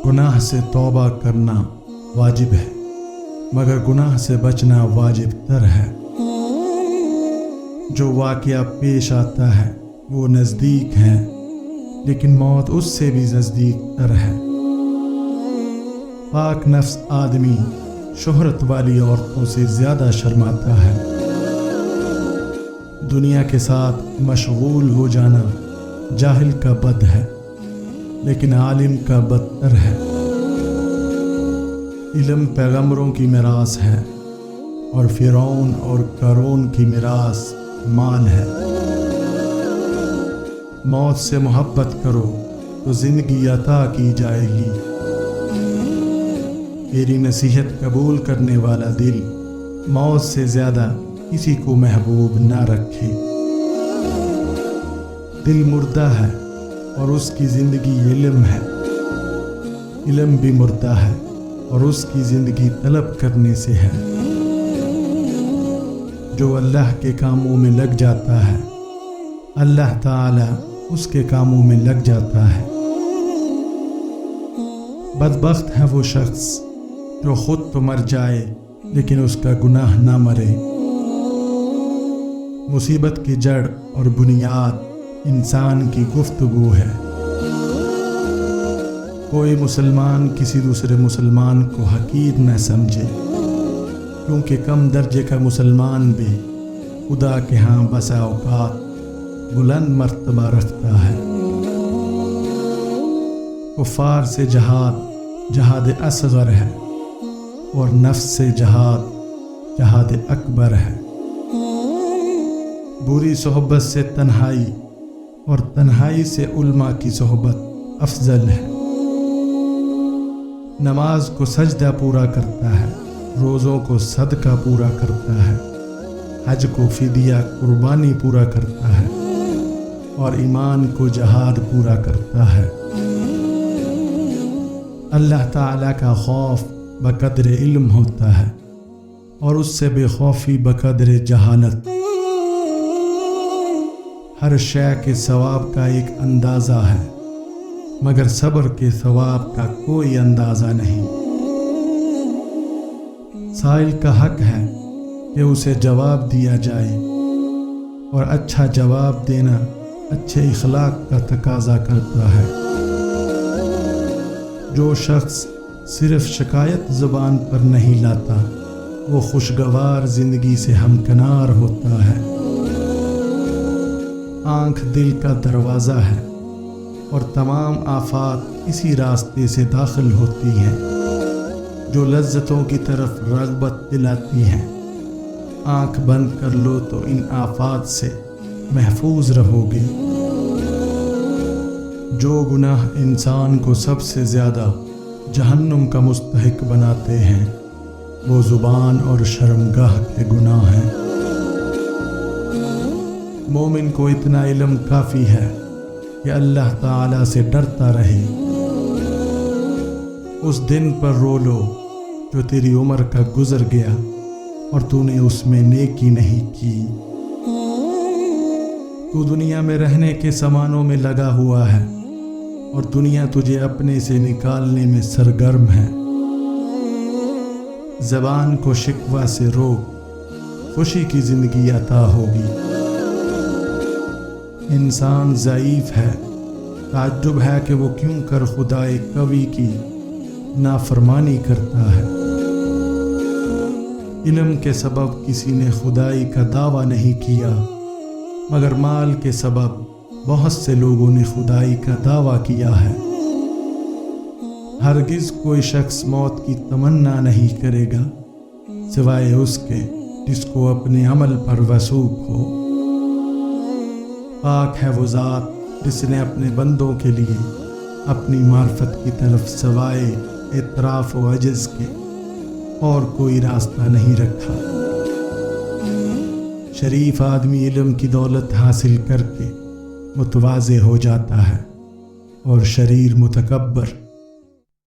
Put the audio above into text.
गुनाह से तौबा करना वाजिब है, मगर गुनाह से बचना वाजिब तर है। जो वाक़या पेश आता है वो नज़दीक है, लेकिन मौत उससे भी नज़दीक तर है। पाक नफ्स आदमी शोहरत वाली औरतों से ज़्यादा शर्माता है। दुनिया के साथ मशगूल हो जाना जाहिल का बद है, लेकिन आलिम का बदतर है। इल्म पैगंबरों की मिरास है और फिरौन और कारून की मिरास माल है। मौत से मोहब्बत करो तो ज़िंदगी अता की जाएगी। मेरी नसीहत कबूल करने वाला दिल मौत से ज़्यादा किसी को महबूब ना रखे। दिल मुर्दा है और उसकी ज़िंदगी इल्म है। इल्म भी मुर्दा है और उसकी ज़िंदगी तलब करने से है। जो अल्लाह के कामों में लग जाता है, अल्लाह ताला उसके कामों में लग जाता है। बदबख्त है वो शख्स जो खुद तो मर जाए लेकिन उसका गुनाह ना मरे। मुसीबत की जड़ और बुनियाद इंसान की गुफ्तगू है। कोई मुसलमान किसी दूसरे मुसलमान को हकीर न समझे, क्योंकि कम दर्जे का मुसलमान भी खुदा के यहाँ बसा औकात बुलंद मर्तबा रखता है। कुफार से जहाद असगर है और नफ्स से जहाद अकबर है। बुरी सोहबत से तन्हाई और तन्हाई से उल्मा की सोहबत अफजल है। नमाज को सजदा पूरा करता है, रोज़ों को सदका पूरा करता है, हज को फिदिया कुर्बानी पूरा करता है और ईमान को जहाद पूरा करता है। अल्लाह ताला का खौफ बकदर इल्म होता है और उससे बेखौफी बकदर जहालत। हर शय के सवाब का एक अंदाज़ा है, मगर सब्र के सवाब का कोई अंदाज़ा नहीं। साइल का हक है कि उसे जवाब दिया जाए, और अच्छा जवाब देना अच्छे इखलाक का तकाजा करता है। जो शख्स सिर्फ शिकायत ज़ुबान पर नहीं लाता, वो खुशगवार ज़िंदगी से हमकनार होता है। आँख दिल का दरवाज़ा है और तमाम आफात इसी रास्ते से दाखिल होती हैं, जो लज्जतों की तरफ रग़बत दिलाती हैं। आँख बंद कर लो तो इन आफात से महफूज रहोगे। जो गुनाह इंसान को सबसे ज़्यादा जहन्नुम का मुस्तहिक बनाते हैं, वो ज़ुबान और शर्मगाह के गुनाह हैं। मोमिन को इतना इल्म काफ़ी है कि अल्लाह ताला से डरता रहे। उस दिन पर रो लो जो तेरी उम्र का गुजर गया और तूने उसमें नेकी नहीं की। तू दुनिया में रहने के सामानों में लगा हुआ है और दुनिया तुझे अपने से निकालने में सरगर्म है। ज़बान को शिकवा से रोक, खुशी की ज़िंदगी अता होगी। इंसान ज़ईफ़ है, ताज्जुब है कि वो क्यों कर खुदाए कवी की नाफरमानी करता है। इल्म के सबब किसी ने खुदाई का दावा नहीं किया, मगर माल के सबब बहुत से लोगों ने खुदाई का दावा किया है। हरगिज़ कोई शख्स मौत की तमन्ना नहीं करेगा सिवाय उसके जिसको अपने अमल पर वसूख हो। पाक है वो ज़ात जिसने अपने बंदों के लिए अपनी मार्फत की तरफ सवाए इतराफ़ व अजज़ के और कोई रास्ता नहीं रखा। शरीफ आदमी इल्म की दौलत हासिल करके मुतवाज़े हो जाता है और शरीर मुतकब्बर